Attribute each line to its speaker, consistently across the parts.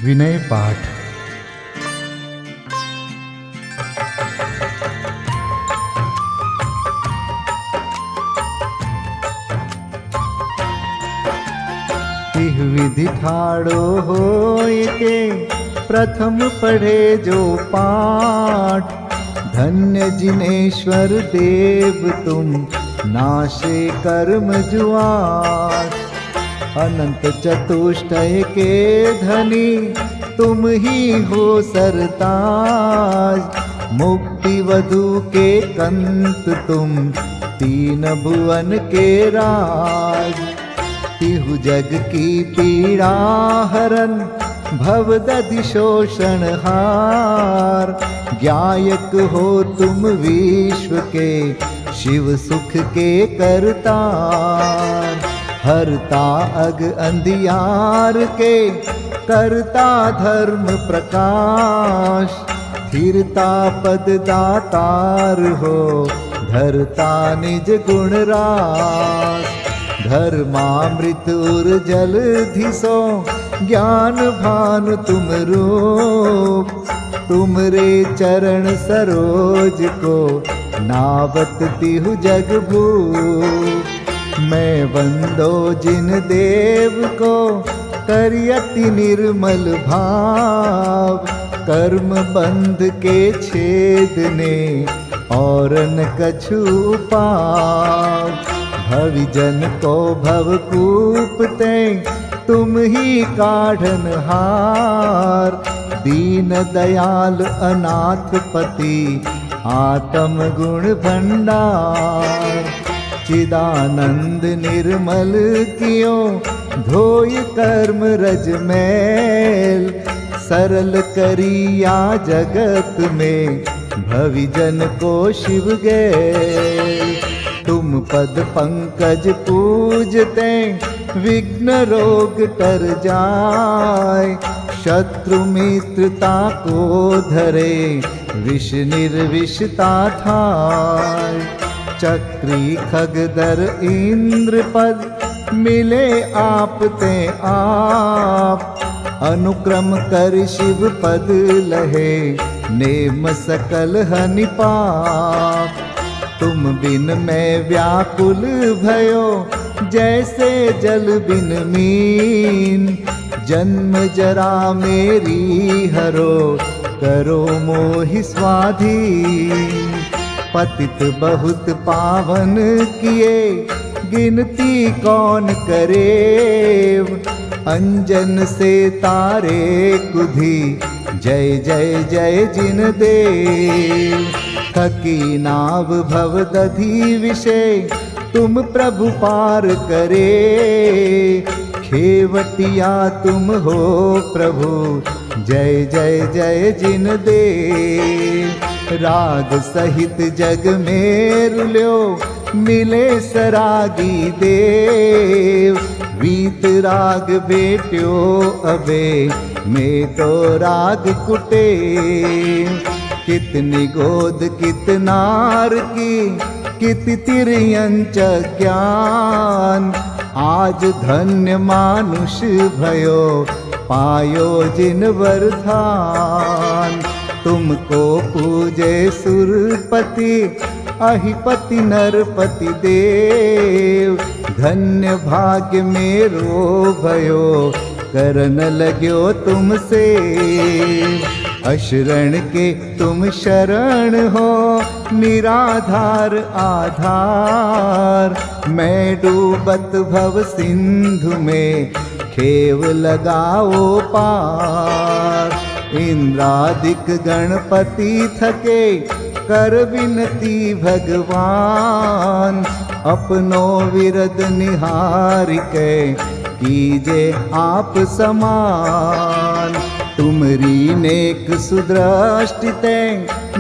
Speaker 1: विनय पाठ। तिह विधि ठाड़ो होय के प्रथम पढ़े जो पाठ। धन्य जिनेश्वर देव तुम नाशे कर्म जुआट। अनंत चतुष्टय के धनी तुम ही हो सरताज। मुक्ति वधु के कंत तुम तीन भुवन के राज। तिहु जग की पीड़ा हरन भवदधि शोषण हार। ज्ञायक हो तुम विश्व के शिव सुख के करतार। हरता अग अंधियार के करता धर्म प्रकाश। स्थिरता पद दातार हो धरता निज गुण रास। धर्मामृत उर जल धिसो ज्ञान भानु तुम रूप। तुमरे चरण सरोज को नावत तिहु जग भूप। मैं वंदो जिन देव को करियति निर्मल भाव। कर्म बंध के छेदने और न कछु पाव। भविजन को भवकूपते तुम ही काढ़न हार। दीन दयाल अनाथ पति आत्म गुण भंडार। चिदानंद निर्मल कियो धोय कर्म रज मैल। सरल करिया जगत में भविजन को शिव गैल। तुम पद पंकज पूजते विघ्न रोग तर जाय। शत्रु मित्रता को धरे विष निर्विषता थाय। चक्री खगदर इंद्र पद मिले आप ते आप। अनुक्रम कर शिव पद लहे नेम सकल हनि पाप। तुम बिन मैं व्याकुल भयो जैसे जल बिन मीन। जन्म जरा मेरी हरो करो मोहि स्वाधीन। पतित बहुत पावन किए गिनती कौन करे। अंजन से तारे कुधी जय जय जय जिन देव। थकी नाव भवदधि विषय तुम प्रभु पार करे। खेवटिया तुम हो प्रभु जय जय जय जिन देव। राग सहित जग में रुल्यो मिले सरागी देव। वीत राग बेट्यो अबे में तो राग कुटे। कितनी गोद कितनार की कित तिर्यंच ज्ञान। आज धन्य मानुष भयो पायो जिन वरदान। तुमको पूजे सुरपति अहिपति नरपति देव। धन्य भाग्य मेरो भयो करन लग्यो तुमसे। अशरण के तुम शरण हो निराधार आधार। मैं डूबत भव सिंधु में खेव लगाओ पार। इंद्रादिक गणपति थके कर विनती भगवान। अपनो विरद निहार के कीजे आप समान। तुमरी नेक सुदृष्टिते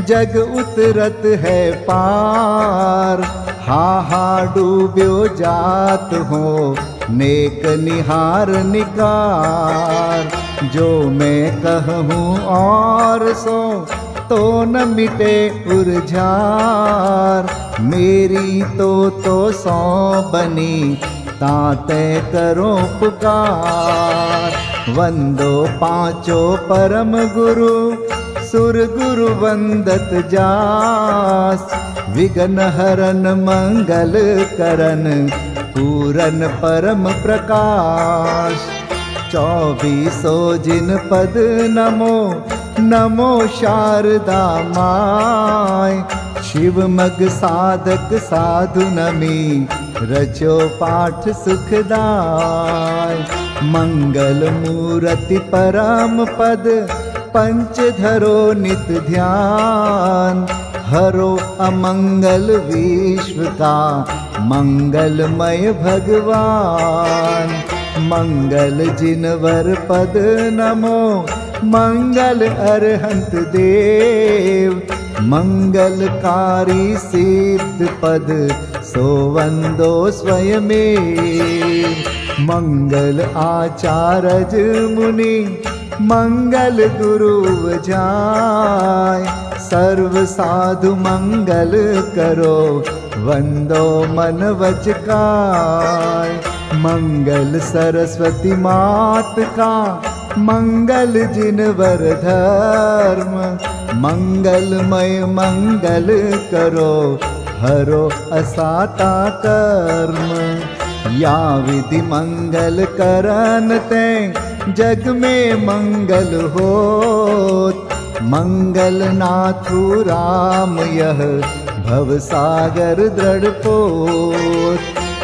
Speaker 1: जग उतरत है पार। हा डूब्यो जात हो नेक निहार निकार। जो मैं कहूँ और सो तो न मिटे उर्जार। मेरी तो सौ बनी ताते करो पुकार। वंदो पांचों परम गुरु, सुर गुरु वंदत जास। विघ्न हरन मंगल करन, पूरन परम प्रकाश। 24 जिन पद नमो, नमो शारदा माय। शिव मग साधक साधु नमी, रचो पाठ सुखदाय। मंगल मूर्ति परम पद, पंच धरो नित ध्यान। हरो अमंगल विश्व का, मंगलमय भगवान। मंगल जिनवर पद नमो, मंगल अरहंत देव। मंगलकारी सिद्ध पद, सो वंदो स्वयमेव। मंगल आचारज मुनि, मंगल गुरु जाय। सर्व साधु मंगल करो, वंदो मन वच काय। मंगल सरस्वती मात का, मंगल जिनवर धर्म। मंगलमय मंगल करो, हरो असाता कर्म। या विधि मंगल करन ते, जग में मंगल होत। मंगल नाथु राम यह, भव सागर दृढ़ पोत।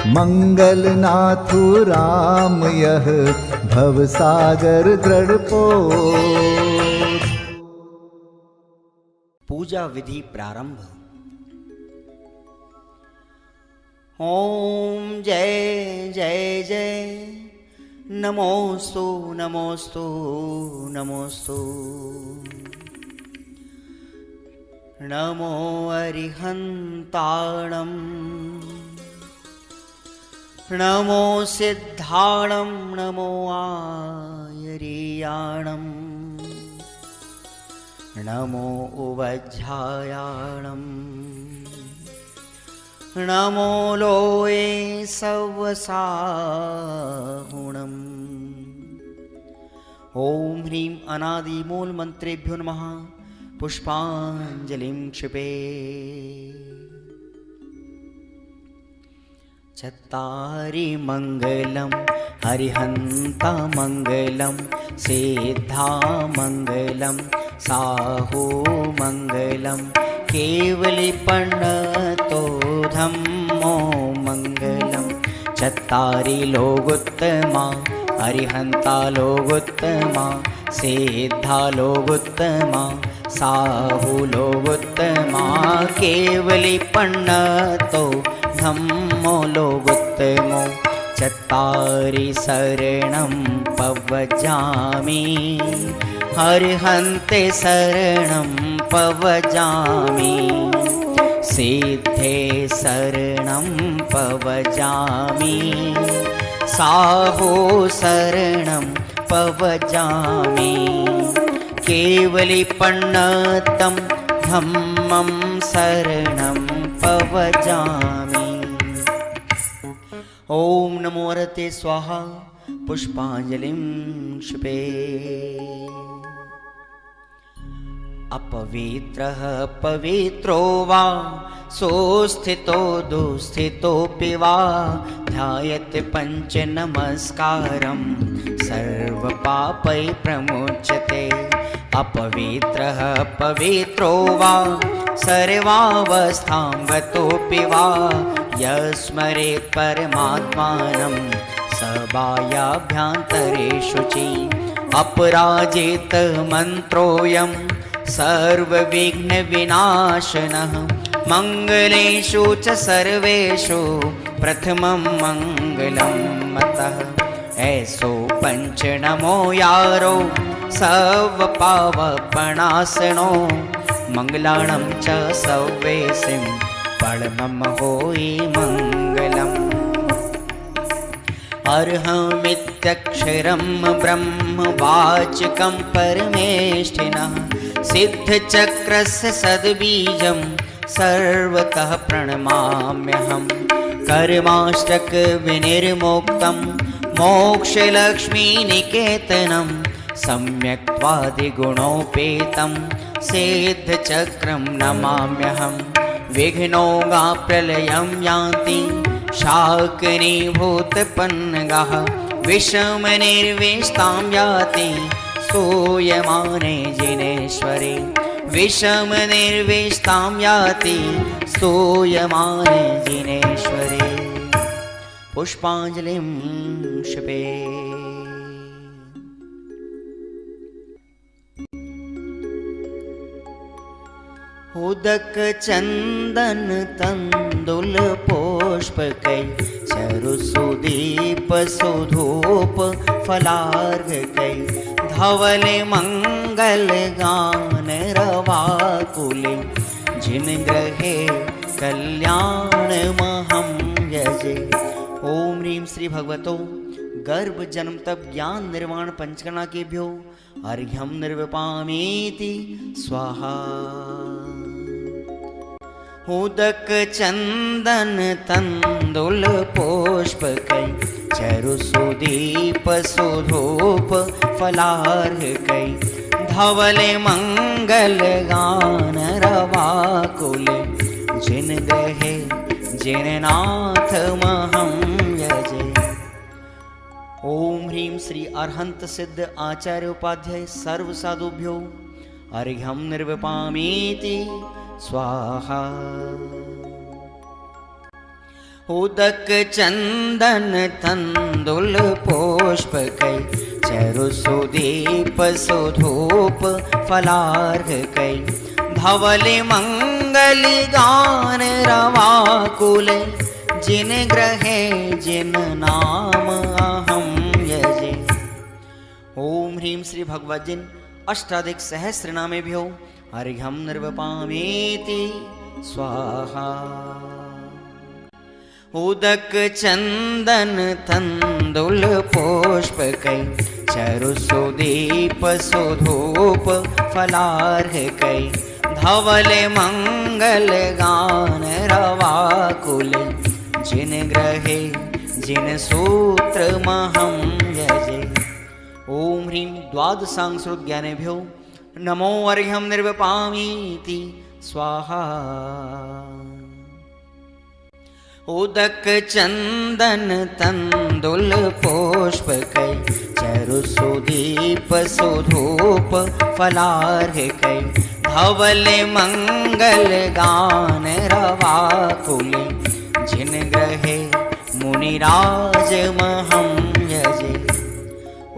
Speaker 1: मंगल नाथु राम यह, भव सागर दृढ़ पोत।
Speaker 2: पूजा विधि प्रारंभ। ओम जय जय जय, नमोस्तु नमोस्तु नमोस्तु। नमो अरिहन्ताणं, नमो सिद्धाणं, नमो आयर्याणं। नमो उवज्झायाणं, नमो लोये सवसाहुणम्। ओम ह्रीं अनादिमूल मंत्रेभ्यो नमः। पुष्पांजलिं क्षिपे। चत्तारि मंगलम, हरिहंता मंगलम, सिद्धा मंगलम, साहू मंगलम, केवलीपन्नतो धम्मो मंगलम। चत्तारि लोगोत्तमा, हरिहंता लोगोत्तमा, सिद्धा लोगोत्तमा, साहू लोगोत्तमा, केवलीपन्नतो धम्मो लोगोत्तमो। चत्तारि शरणं पवजामि, हरिहन्ते शरणं पवजामि। सिद्धे शरणं पवजामि, साहो शरणं पवजामि। केवलीपन्नतं धम्मं शरणं पवजामि। ओम नमो हरते स्वाहा। पुष्पांजलिं क्षिपे। अपवित्रः पवित्रो वा, सोस्थितो दुस्थितोऽपि वा। ध्यायते पंच नमस्कारं, सर्वपापै प्रमुच्यते। अपवित्रः पवित्रो वा, सर्वावस्थां गतोऽपि वा। यस्मरेत् परमात्मानं, सबाह्याभ्यन्तरे शुचि। अपराजित मन्त्रोऽयं, सर्वविघ्नविनाशनः। मंगलेषु च सर्वेषु, प्रथमं मंगलं मतः। ऐसो पंच नमो यारो, सर्वपावपणासनो। मंगलाणं च सव्वेसिं, परमं होई मंगलम्। अर्हमित्यक्षरं ब्रह्म वाचकं परमेष्ठिनः। सिद्धचक्रस्य सद्बीजं, सर्वतः प्रणमाम्यहम्। कर्माष्टक विनिर्मुक्तं, मोक्षलक्ष्मीनिकेतनं सम्यक्त्वादिगुणोपेतं सिद्धचक्रं नमाम्यहं। विघ्नौघाप्रलयं यान्ति शाकिनीभूतपन्नगाः, विषमनिर्विष्टां याति स्तूयमाने जिनेश्वरे। विषमनिर्विष्टां याति स्तूयमाने जिनेश्वरे। पुष्पाञ्जलिं क्षिपे। उदक चंदन तंदुल पुष्पकै चरुसुदीप सुधूप फलार्घकै धवल मंगल गान रवाकुले जिन ग्रहे कल्याण महं यजे। ओम ह्रीं श्री भगवतो गर्भ जन्म तप ज्ञान निर्वाण पंचकर्णा केभ्यो अर्घ्यं निर्विपामीति स्वाहा। उदक चंदन तंदुल पुष्पकै चरुसुदीप सुधूप फलार्घकै धवल मंगल गान रवाकुल जिन ग्रहे जिन नाथ महं यजे। ओम ह्रीं श्री अरहंत सिद्ध आचार्य उपाध्याय सर्व साधुभ्यो अर्घ्यं निर्विपामीति स्वाहा। उदक चंदन तंदुल पुष्पकै चरुसुदीप सुधूप फलार्घकै धवल मंगल गान रवाकुल जिन ग्रहे जिन नाम अहं यजे। ओम ह्रीं श्री भगवद्जिन अष्टाधिक सहस्र नामेभ्यो अर्घ्यं निर्विपामीति स्वाहा। उदक चंदन तंदुल पुष्पकै चरुसुदीप सुधूप फलार्घकै धवल मंगल गान रवाकुल जिन ग्रहे जिन सूत्र महं यजे। ओम ह्रीं द्वादशांशोद्ज्ञानेभ्यो नमो अर्घ्यं निर्विपामीति स्वाहा। उदक चंदन तंदुल पुष्पकै चरुसुदीप सुधूप फलार्घकै धवल मंगल गान रवाकुल जिन ग्रहे मुनिराज महं यजे।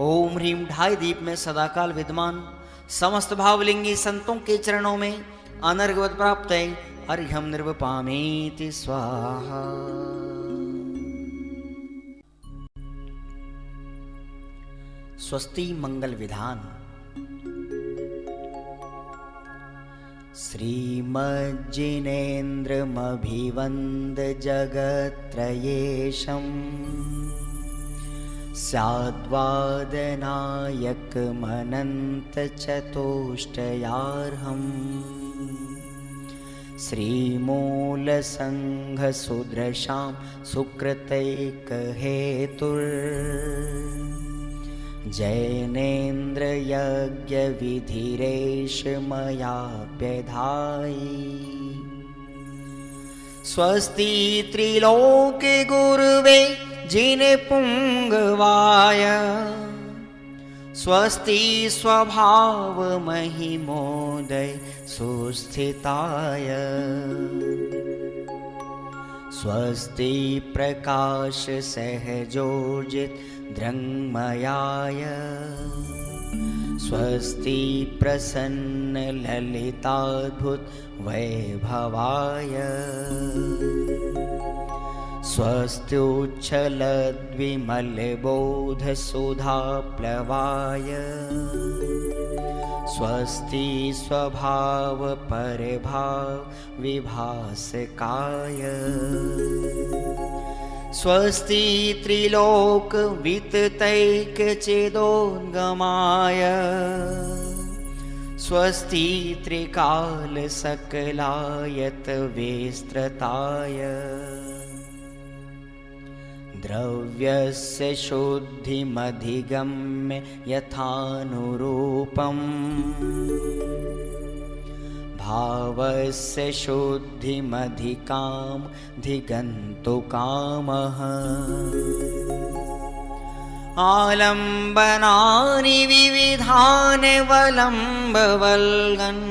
Speaker 2: ओम ह्रीं ढाई दीप में सदाकाल विद्यमान समस्त भावलिंगी संतों के चरणों में अनर्घवत प्राप्त है अर्घ्यं निर्विपामीति स्वाहा। स्वस्ति मंगल विधान। श्रीमज्जिनेन्द्रमभिवन्द जगत्त्रयेशम् स्याद्वादनायकमनन्तचतुष्टयार्हम् श्रीमूलसङ्घसुदृशां सुकृतैकहेतुर्जैनेन्द्रयज्ञविधिरेश मयाप्यधायि। स्वस्ति त्रिलोके गुरुवे जिनपुङ्गवाय स्वस्ति स्वभाव महिमोदय सुस्थिताय। स्वस्ति प्रकाश सहजोजित दृङ्मयाय स्वस्ति प्रसन्न ललिताद्भुत वैभवाय। स्वस्त्युच्छलद्विमलबोधसुधाप्लवाय स्वस्ति स्वभाव परभाव विभासकाय। स्वस्ति त्रिलोक विततैकचेदोद्गमाय स्वस्ति त्रिकाल सकलायत विस्तृताय। द्रव्यस्य शुद्धिमधिगम्य यथानुरूपम् भावस्य शुद्धिमधिकाम् धिगन्तु कामः आलम्बनानि विविधानि वलम्बवल्गन्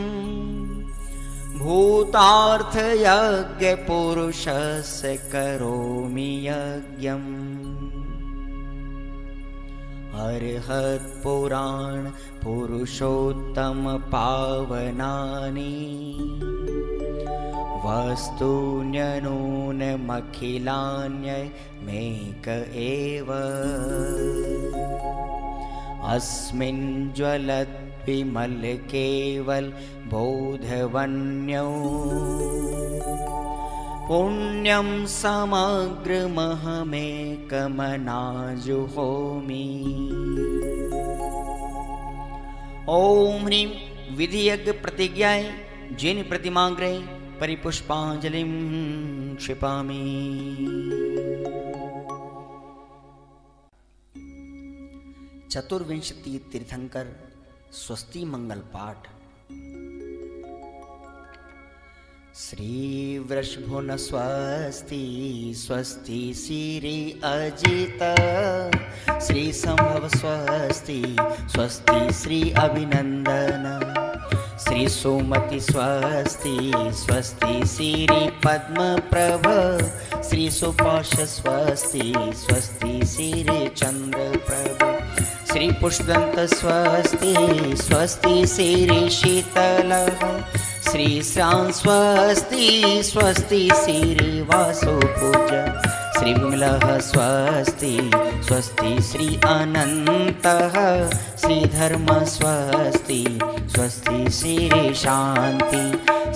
Speaker 2: भूतार्थयज्ञपुरुषस्य करोमि यज्ञम् अर्हत्पुराण पुरुषोत्तम पावनानि वस्तून्यनूनमखिलान्यमेक एव अस्मिन् ज्वलद्विमल केवल बोधवन्यो पुण्यं समग्रमहमेकमनाजुहोमि। ओम ह्रीं विधियज्ञ प्रतिज्ञाय जिन प्रतिमाग्रे परिपुष्पांजलिं क्षिपामि। चतुर्विंशति तीर्थंकर स्वस्ति मंगल पाठ। श्री वृषभुन स्वस्ति स्वस्ति श्री अजित श्री संभव स्वस्ति स्वस्ति श्री अभिनंदन श्री सुमति स्वस्ति स्वस्ति श्री पद्म प्रभ श्री सुपाश स्वस्ति स्वस्ति श्री चंद्र प्रभ श्री पुष्पदंत स्वस्ति स्वस्ति श्री शीतल श्री श्याम स्वस्ति स्वस्ति श्री वासुपूज श्री विमलः स्वस्ति स्वस्ति श्री अनन्तः श्री धर्म स्वस्ति स्वस्ति श्री शांति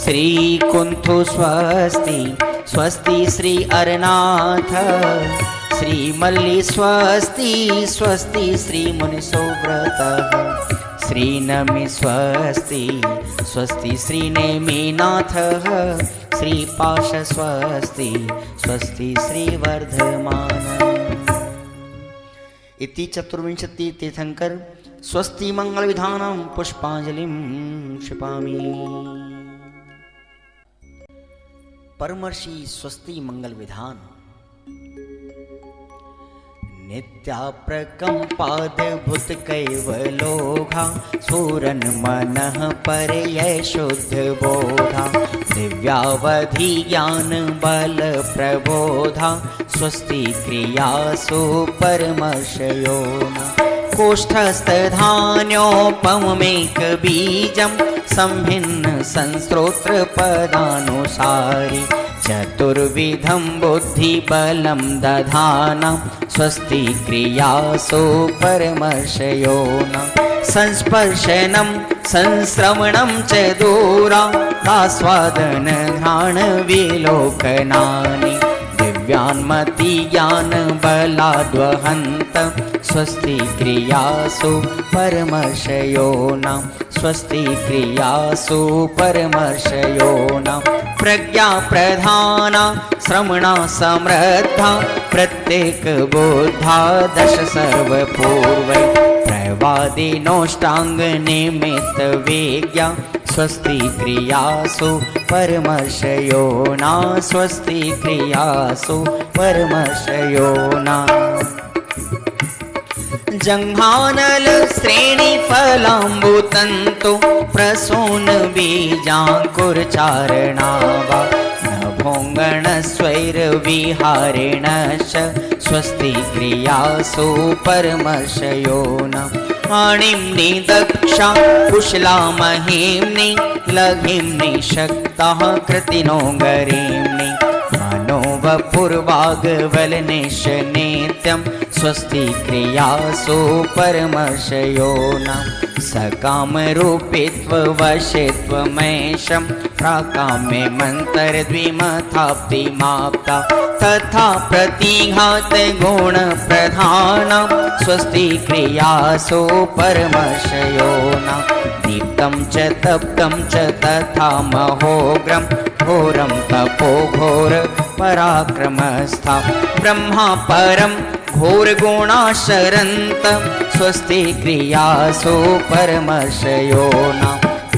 Speaker 2: श्री कुंथु स्वस्ति स्वस्ति श्री अरनाथ श्री मल्ली स्वस्ति स्वस्ति श्री मुनिसोव्रतः श्री नमि स्वस्ति स्वस्ति श्री नेमिनाथः श्री पाश स्वस्ति स्वस्ति श्री वर्धमान। इति चतुर्विंशति तीर्थंकर स्वस्ति मंगल विधानं पुष्पांजलिं क्षिपामि। परमर्षि स्वस्ति मंगल विधान। नित्याप्रकम्पाद्भुत कैवलोघा सूरन मनः परयै शुद्ध बोधा दिव्यावधि ज्ञान बल प्रबोधा स्वस्ति क्रियासु परमर्षयोना कोष्ठस्थधान्योपमेक बीजं संभिन्न संस्रोत्र पदानुसारि चतुर्विधं बुद्धिबलं दधाना स्वस्ति क्रियासु परमर्षयोना संस्पर्शनं संश्रवणं च दूरादास्वादन घ्राण विलोकनानि दिव्यान्मति ज्ञान बलाद्वहन्त स्वस्ति क्रियासु परमर्षयोना स्वस्ति क्रियासु परमर्षयोना प्रज्ञा प्रधाना श्रवणा समृद्धा प्रत्येक बोधा दश सर्वपूर्वै प्रवादिनोष्टांग निमित्त वेज्ञा स्वस्ति क्रियासु परमर्षयोना स्वस्ति क्रियासु परमर्षयोना जंघानल श्रेणी फलाम्बुतंतु प्रसून बीजांकुरचारणावा नभोंगण स्वैर विहारेणश्च स्वस्ति क्रियासु परमर्षयोना आणिम्नि दक्षा कुशला महिम्नि लघिम्नि शक्ताः कृतिनो गरीम्नि मनोवपुर्वाग्वलनिश नित्यं स्वस्ति क्रियासु परमर्षयोना सकामरूपित्ववशित्वमेशं प्राकाम्ये मन्तरद्विमथाप्तिमाप्ता तथा प्रतिघात गुणप्रधानं स्वस्ति क्रियासु परमर्षयोना दीप्तं च तप्तं च तथा महोग्रं घोरं तपो घोर पराक्रमस्था ब्रह्मा परम घोर गुणाशरन्त स्वस्ति क्रियासु परमर्षयो न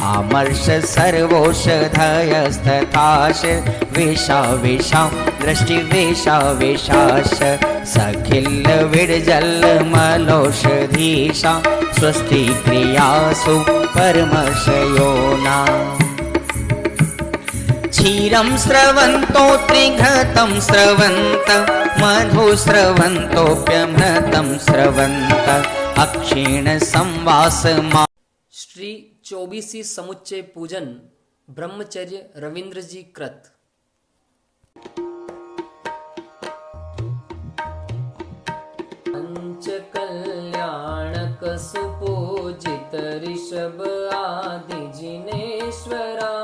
Speaker 2: आमर्ष सर्वोषधयस्तथाश वेशा वेशा दृष्टि वेशा वेशाश सखिल विडजल मलोषधीशा स्वस्ति क्रियासु परमर्षयो न क्षीरं स्रवन्तो त्रिघृतं स्रवन्त मधु स्रवन्तोऽप्यमृतं स्रवन्त अक्षीण संवास मा।
Speaker 3: श्री 24वीं समुच्चय पूजन ब्रह्मचर्य रविंद्र जी कृत। पंच कल्याणक सुपूजित ऋषभ आदि जिनेश्वरा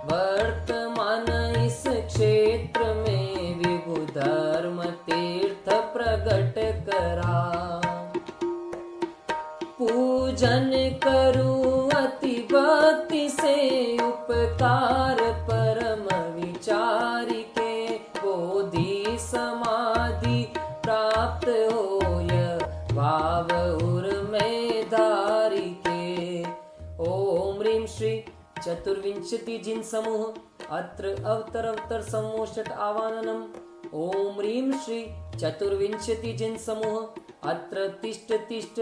Speaker 3: वर्तमान इस क्षेत्र में विभु धर्म तीर्थ प्रगट करा। पूजन करूं अति भक्ति से उपकार परम विचारी के बोधि समाधि प्राप्त होय भाव उर में धारी के। ओम ह्रीं श्री चतुर्विंशति जिन समूह अत्र अवतर सम्मोषट आवाहनम्। ओम ह्रीं श्री चतुर्विंशति जिन समूह अत्र तिष्ठ तिष्ठ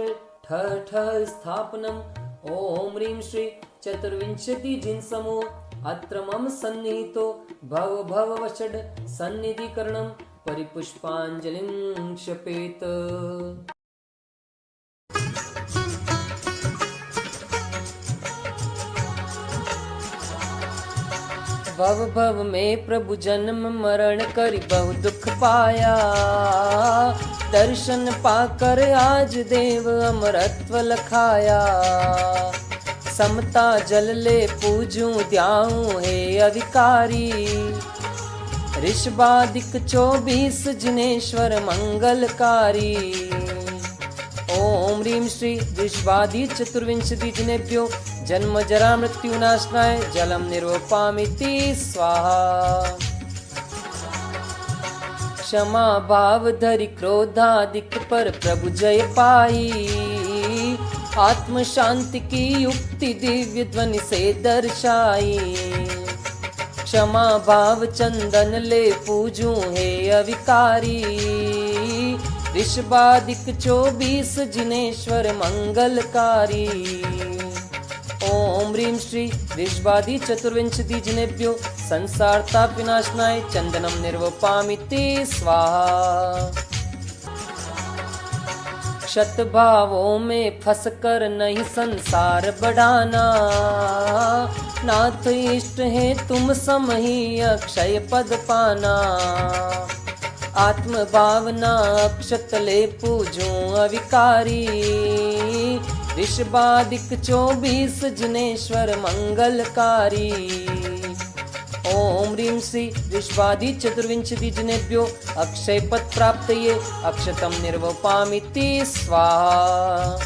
Speaker 3: ठः ठः स्थापनम्। ओम ह्रीं श्री चतुर्विंशति जिन समूह अत्र मम सन्निहितो भव भव वषड सन्निधिकरणं परिपुष्पाञ्जलिं क्षपेत। भव भव में प्रभु जन्म मरण करि बहु दुख पाया। दर्शन पाकर आज देव अमरत्व लखाया। समता जल ले पूजूं ध्याऊं हे अधिकारी। ऋषभादिक 24 जिनेश्वर मंगलकारी। ओम ह्रीं श्री ऋषभादि चतुर्विंशति जिनेभ्यो जन्म जरा मृत्यु नाशनाय जलम निर्वपामिति स्वाहा। क्षमा भाव धरि क्रोधादिक पर प्रभु जय पाई। आत्म शांति की युक्ति दिव्य ध्वनि से दर्शाई। क्षमा भाव चंदन ले पूजूं हे अविकारी। ऋषभादिक 24 जिनेश्वर मंगलकारी। ओम ह्रीं श्री ऋषभादि चतुर्विंशति जिनेभ्यो संसार ताप विनाशनाय चंदनम निर्वपामिति स्वाहा। क्षत भावों में फंस कर नहीं संसार बढ़ाना। नाथ इष्ट है तुम सम ही अक्षय पद पाना। आत्म भावना अक्षत ले पूजूं अविकारी। ऋषभादिक 24 जिनेश्वर मंगलकारी। ओम ह्रीं श्री ऋषभादि चतुर्विंशति जिनेभ्यो अक्षय पद प्राप्त ये अक्षतम निर्वपामिति स्वाहा।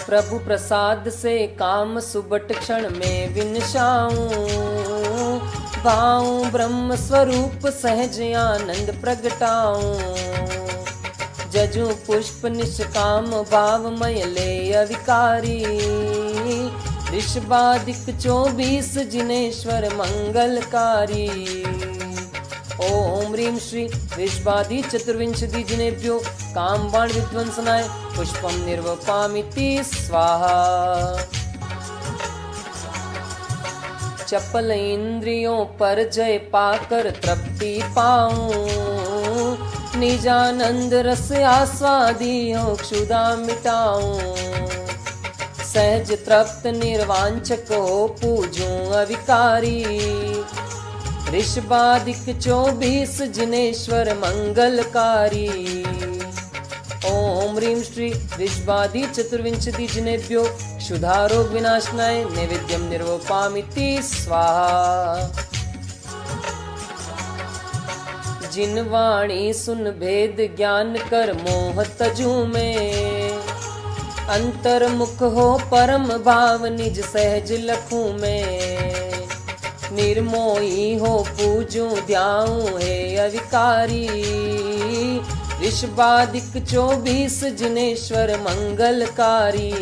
Speaker 3: प्रभु प्रसाद से काम सुबट क्षण में विनशाऊं। भाऊं ब्रह्म स्वरूप सहज आनंद प्रगटाऊं। जजू पुष्प निष्काम भावमय ले अविकारी। ऋषभादिक 24 जिनेश्वर मंगलकारी। ओम ह्रीं श्री ऋषभादि चतुर्विंशति जिनेभ्यो काम बाण विध्वंसनाय पुष्पम निर्वपामिति स्वाहा। चपल इंद्रियों पर जय पाकर तृप्ति पाऊं। निजानंद रस आस्वादियों क्षुधा मिटाऊं। सहज तृप्त निर्वांचक हो पूजूं अविकारी। ऋषभादिक 24 जिनेश्वर मंगलकारी। ओम ह्रीं श्री ऋषभादि चतुर्विंशति जिनेभ्यो क्षुधा रोग विनाशनाय नैवेद्यम निर्वपामिति स्वाहा। जिन वाणी सुन भेद ज्ञान कर मोह तजू में। अंतर्मुख हो परम भाव निज सहज लखूं में। निर्मोही हो पूजूं ध्याऊं हे अविकारी। ऋषभादिक 24 जिनेश्वर मंगलकारी।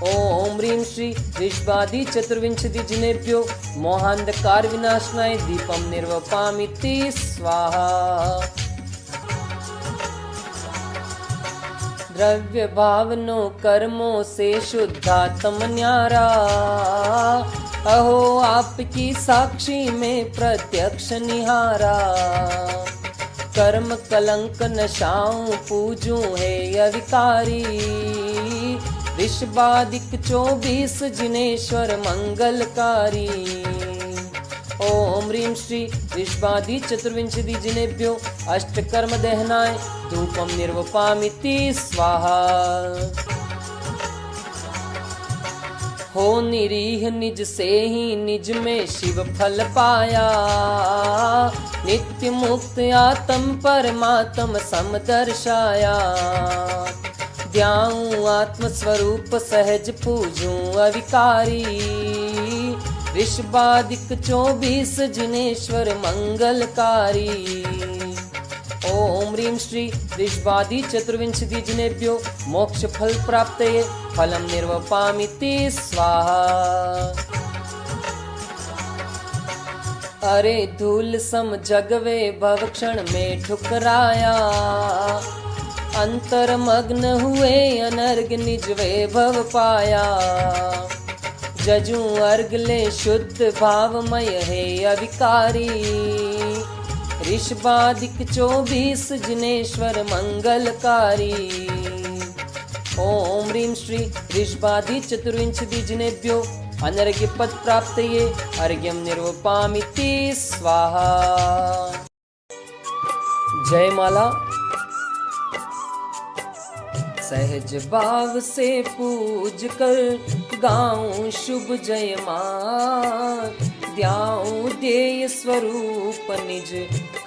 Speaker 3: ओम ह्रीं श्री ऋषभादि चतुर्विंशति जिनेभ्यो मोहांधकार विनाशनाय दीपम निर्वपामिति स्वाहा। द्रव्य भावनो कर्मों से शुद्धात्म न्यारा। अहो आपकी साक्षी में प्रत्यक्ष निहारा। कर्म कलंक नशाऊं पूजूं हे अविकारी। ऋषभादिक 24 जिनेश्वर मंगलकारी। ओम ह्रीं श्री ऋषभादि चतुर्विंशति जिनेभ्यो अष्टकर्म दहनाय धूपम निर्वपामिति स्वाहा। हो निरीह निज से ही निज में शिव फल पाया। नित्य मुक्त आत्म परमात्म सम दर्शाया। ध्याऊं आत्म स्वरूप सहज पूजूं अविकारी। ऋषभादिक 24 जिनेश्वर मंगलकारी। ओम ह्रीं श्री ऋषभादि चतुर्विंशति जिनेभ्यो मोक्ष फल प्राप्तये फलम निर्वपामिति स्वाहा। अरे धूल सम जगवे भव क्षण में ठुकराया। अंतर्मग्न हुए अनर्ग निज वैभव पाया। जजू अर्घ ले शुद्ध भावमय है अविकारी। ऋषभादिक 24 जिनेश्वर मंगलकारी। ओम ह्रीं श्री ऋषभादि चतुर्विंशति जिनेभ्यो अनर्घ्य पद प्राप्तये अर्घ्यम निर्वपामिति स्वाहा। जय माला। सहज भाव से पूज कर गाऊं शुभ जयमान। ध्याऊं ध्येय स्वरूप निज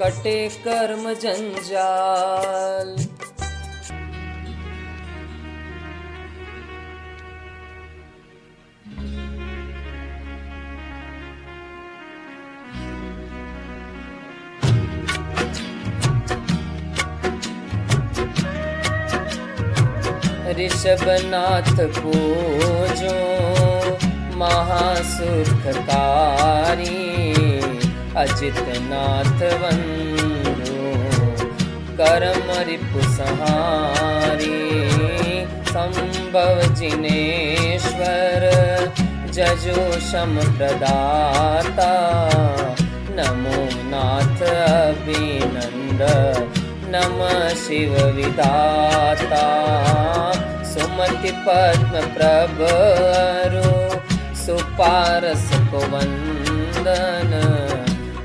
Speaker 3: कटे कर्म जंजाल। ऋषभनाथ पूजो महासुखकारी। अजितनाथ वंदो करम रिपु संहारी। संभव जिनेश्वर जजो शम प्रदाता। नमो नाथ अभिनंद नमः शिव विधाता। सुमति पद्म प्रभरु सुपारस को वंदन।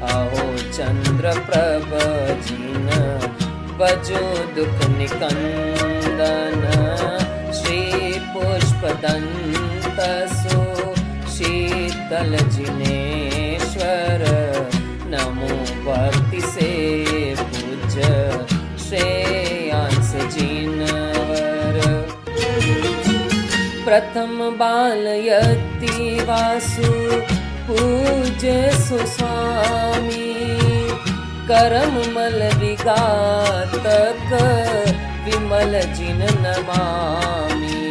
Speaker 3: अहो चंद्र प्रभ जिन बजो दुख निकंदन। श्री पुष्पदंत सु शीतल जिनेश्वर। नमो भक्ति से पूज्य श्रेयांस जिनवर। प्रथम बालयति वासु पूज्य सुस्वामी। करम मल विघातक विमल जिन नमामि।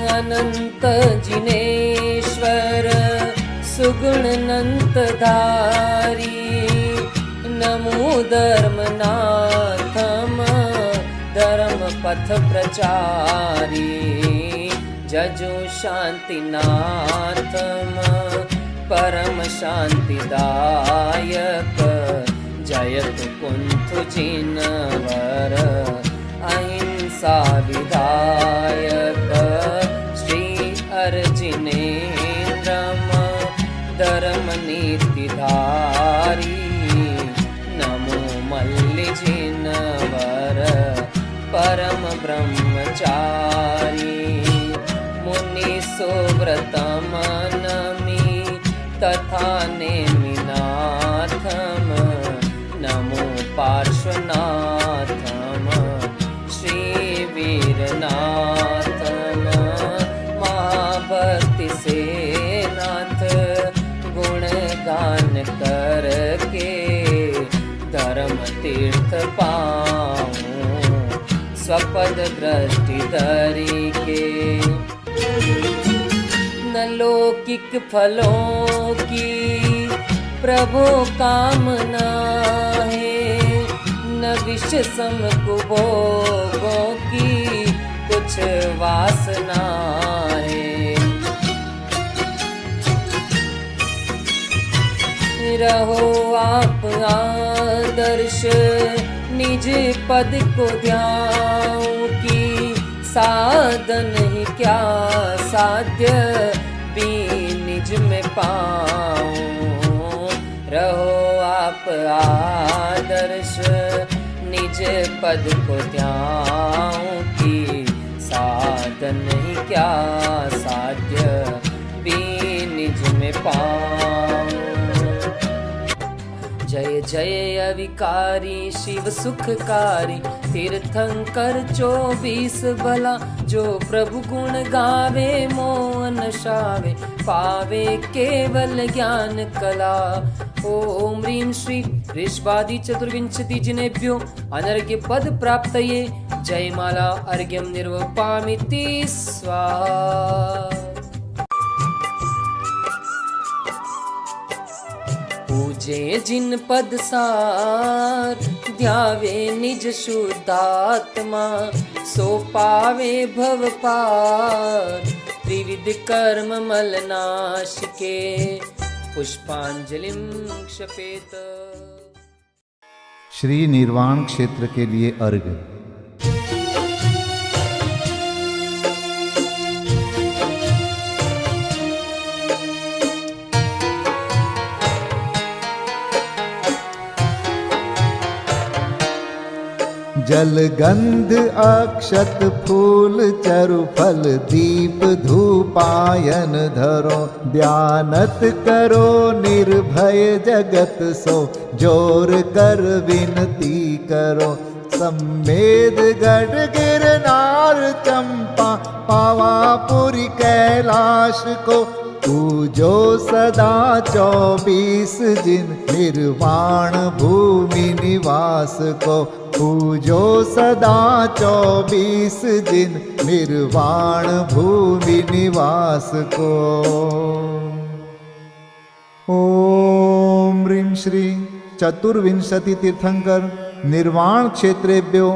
Speaker 3: अनंत जिनेश्वर सुगुण अनंत धारी। नमो धर्मनाथम धर्म पथ प्रचारी। जजो शांतिनाथम परम शांतिदायक। जयत कुंथु जिनवर अहिंसा विधायक। श्री अर्जिनेन्द्रम धर्म नीतिधारी। नमो मल्लि जिनवर परम ब्रह्मचारी। मुनि सुव्रतम नमि तथा नेमिनाथम। नमो पार्श्वनाथम श्री वीरनाथम। तीर्थ पाऊं स्वपद दृष्टि धरी के। न लौकिक फलों की प्रभु कामना है, न विषम कुभोगों की कुछ वासना है। रहो आप आदर्श निज पद को ध्याऊं की, साधन ही क्या साध्य भी निज में पाऊं। रहो आप आदर्श निज पद को ध्याऊं की, साधन ही क्या साध्य भी निज में पाऊं। जय जय अविकारी शिव सुखकारी, तीर्थंकर 24 भला। जो प्रभु गुण गावे मोहन शावे, पावे केवल ज्ञान कला। ओम ह्रीं श्री ऋषभादि चतुर्विंशति जिनेभ्यो अनर्घ्य पद प्राप्तये, जयमाला अर्घ्यं निर्वपामिति स्वाहा। पूजे जिन पद सार, ध्यावे निज शुद्धात्मा। सो पावे भव पार, त्रिविध कर्म मल नाश के। पुष्पांजलिं क्षपेत।
Speaker 1: श्री निर्वाण क्षेत्र के लिए अर्घ्य। जल गंध अक्षत फूल चरु फल दीप धूपायन धरो। ध्यानत करो निर्भय जगत सो, जोर कर विनती करो। सम्मेद गढ़ गिरनार चंपा, पावापुरी कैलाश को। पूजो सदा 24 जिन, निर्वाण भूमि निवास को। पूजो सदा 24 जिन, निर्वाण भूमि निवास को। ओम ह्रीं श्री चतुर्विंशति तीर्थंकर निर्वाण क्षेत्रेभ्यो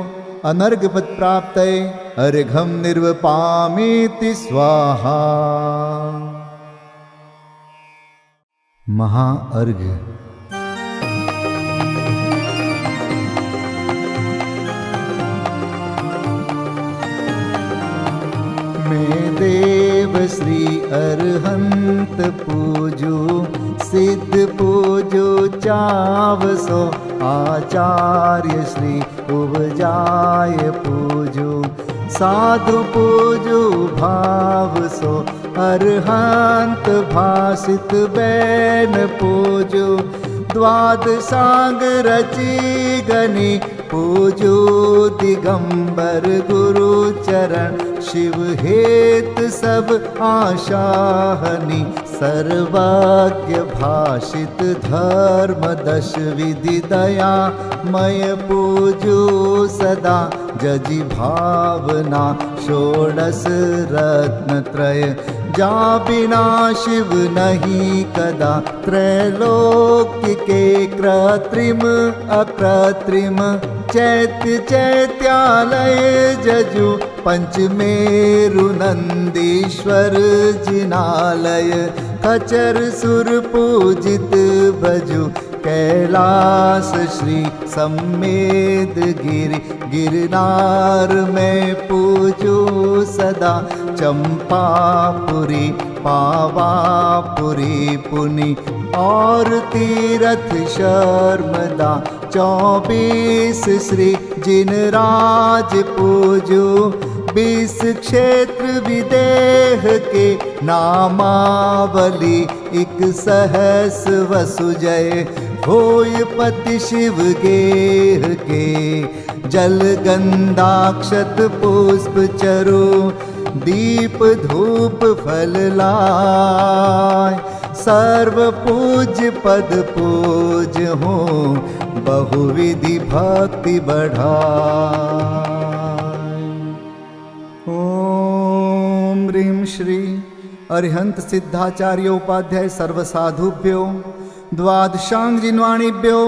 Speaker 1: अनर्घ्यपद प्राप्तये अर्घ्यं निर्वपामीति स्वाहा। महाअर्घ्य। मैं देव श्री अरहंत पूजू, सिद्ध पूजू चावसो। आचार्य श्री उपजाय पूजू, साधु पूजू भाव सो। अरहंत भासित बैन पूजू, द्वादशांग रची गनी। पूजू दिगंबर गुरु चरण, शिव हेत सब आशाहनी। सर्वज्ञ भाषित धर्म 10 विधि दया मय। पूजू सदा जजी भावना, षोडश रत्न त्रय। जा बिना शिव नहीं कदा, त्रैलोक्य के कृत्रिम अकृत्रिम। चैत्य चैत्यालय जजु, पंचमेरु नंदीश्वर जिनालय। खचर सुर पूजित भजु, कैलास श्री सम्मेद गिरि। गिरनार में पूजू सदा, चंपापुरी पावापुरी पुनि। और तीरथ शर्मदा 24 श्री जिनराज पूजू। 20 क्षेत्र विदेह के नामावली। 1 सहस वसुजय होय पति शिव गेह के। जल गंधाक्षत पुष्प चरु, दीप धूप फल लाय। सर्व पूज पद पूज हो, बहुविधि भक्ति बढ़ाए। ओम ह्रीं श्री अरिहंत सिद्धाचार्य उपाध्याय सर्वसाधुभ्यो द्वादशांग जिन्वाणीभ्यो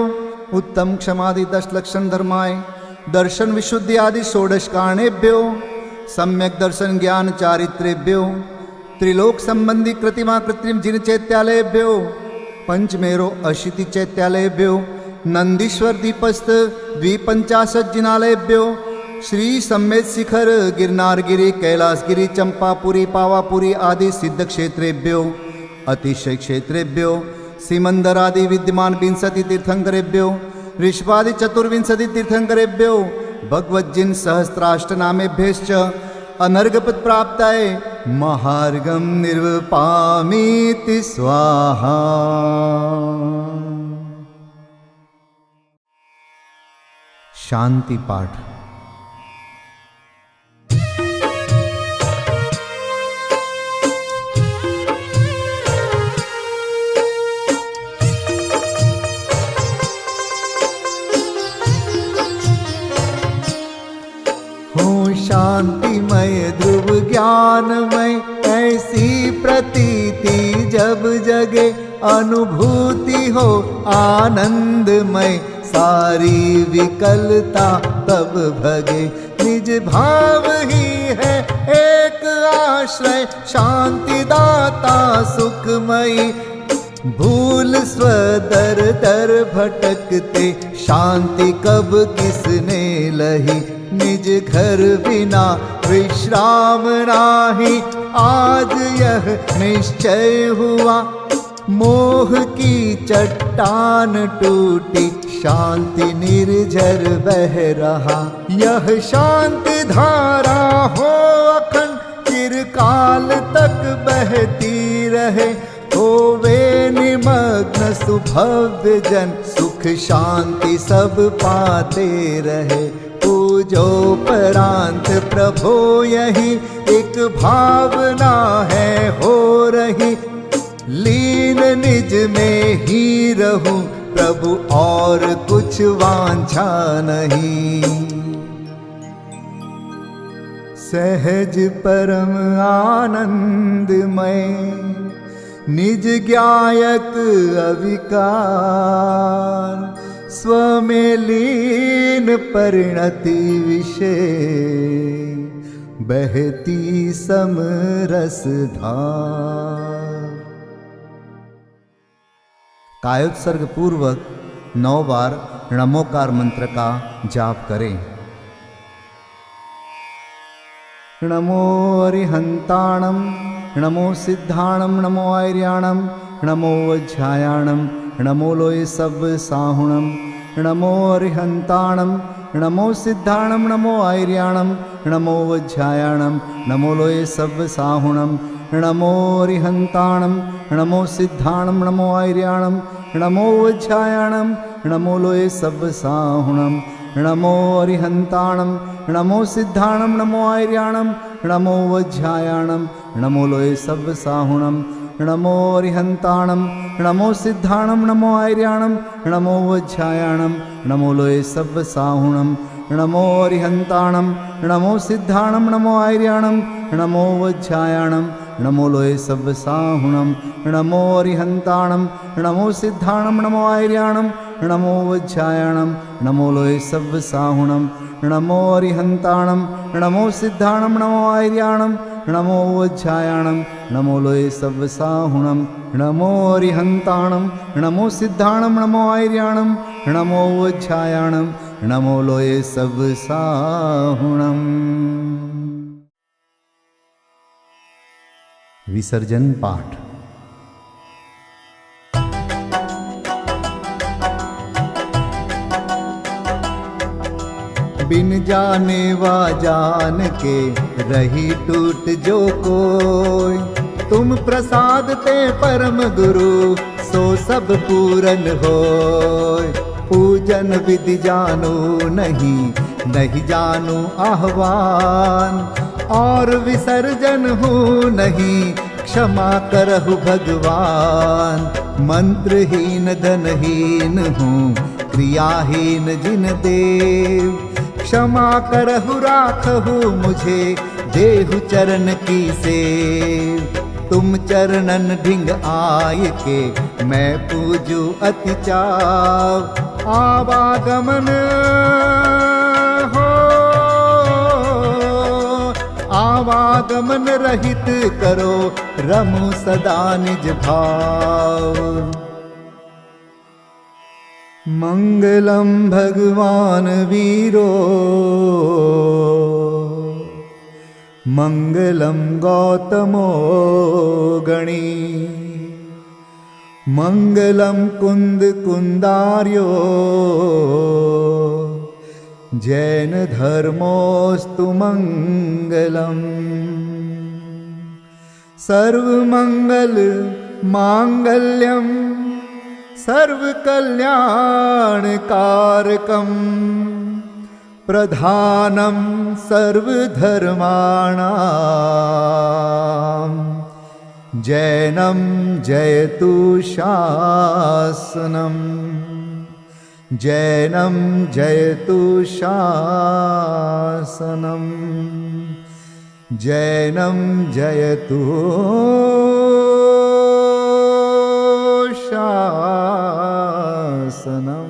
Speaker 1: उत्तम क्षमादि 10 लक्षण धर्माय दर्शन विशुद्धि आदि षोडश कारणेभ्यो सम्यक दर्शन ज्ञान चारित्रेभ्यो त्रिलोक संबंधी कृतिमा कृत्रिम जिन चैत्यालयेभ्यो पंचमेरो अशीति चैत्यालयेभ्यो नंदीश्वर दीपस्थ द्विपंचाशत जिनालयेभ्यो श्री सम्मेत शिखर गिरनारगिरी कैलासगिरी चंपापुरी पावापुरी आदि सिद्ध क्षेत्रेभ्यो अतिशय क्षेत्रेभ्यो सिमंदर आदि विद्यमान 20 तीर्थंकरेभ्यो ऋषभादि 24 तीर्थंकरेभ्यो भगवज्जिन सहस्राष्टनामेभ्यश्च अनर्घपद प्राप्ताय महार्गम निर्वपामीति स्वाहा। शांति पाठ। शांतिमय ध्रुव ज्ञानमय ऐसी प्रतीति जब जगे अनुभूति हो आनंदमय सारी विकलता तब भगे। निज भाव ही है एक आश्रय शांति दाता सुखमयी भूल स्वदर दर भटकते शांति कब किसने लही। निज घर बिना विश्राम नाही आज यह निश्चय हुआ मोह की चट्टान टूटी शांति निर्झर बह रहा। यह शांति धारा हो अखंड चिरकाल तक बहती रहे होवे निमग्न सुभव्य जन सुख शांति सब पाते रहे। पूजो परांत प्रभो यही एक भावना है हो रही लीन निज में ही रहूं प्रभु और कुछ वांछा नहीं। सहज परम आनंदमय निज ज्ञायक अविकार स्वमें लीन परिणति विषय बहती समरस धार। कायोत्सर्ग पूर्वक 9 बार नमोकार मंत्र का जाप करें। नमो अरिहंताणं नमो सिद्धाणं नमो आर्याणं नमो वज्रायाणं नमो लोय सब साहुणं नमो अरिहंताणं नमो सिद्धाणं नमो आर्याणं नमो वज्रायाणं नमो लोय सब साहुणं नमो अरिहंताणं नमो सिद्धाणं नमो आर्याणं नमो वज्रायाणं नमो लोय सब साहुणं नमो अरिहंताणं नमो सिद्धाणं नमो आर्याणं नमो वज्रायाणं नमो लोय सब साहुणं नमो अरिहंताणं नमो सिद्धाणं नमो आर्याणं नमो वज्रायाणं नमो लोय सब साहुणं नमो अरिहंताणं नमो सिद्धाणं नमो आर्याणं नमो वज्रायाणं नमो लोय सब साहुणं नमो अरिहंताणं नमो सिद्धाणं नमो आर्याणं नमो वज्रायाणं नमो लोय सब साहुणं नमो अरिहंताणं नमो सिद्धाणं नमो आर्याणं नमो वज्रायाणं नमो लोय सब साहुणं नमो अरिहंताणं नमो सिद्धाणं नमो आर्याणं नमो वज्रायाणं नमो लोय सब साहुणं। विसर्जन पाठ। बिन जाने वा जान के रही टूट जो कोई तुम प्रसाद ते परम गुरु सो सब पूरन होय। पूजन विधि जानो नहीं जानो आह्वान और विसर्जन हूँ नहीं क्षमा करहु भगवान। मंत्रहीन धनहीन हूँ क्रियाहीन जिन देव। क्षमा करहु राखहु मुझे, देहु चरण की सेव। तुम चरणन ढिंग आय के, मैं पूजू अति चाव। आवागमन हो, आवागमन रहित करो, रमु सदा निज भाव। मंगलम भगवान वीरो, मंगलम गौतमो गणी। मंगलम कुंद कुंदार्यो, जैन धर्मोस्तु मंगलम। सर्वमंगल मांगल्यम, सर्वकल्याणकारकम। प्रधानं सर्वधर्माणां, जैनं जयतु शासनम्। जैनं जयतु शासनम्। जैनं जयतु शासनम्।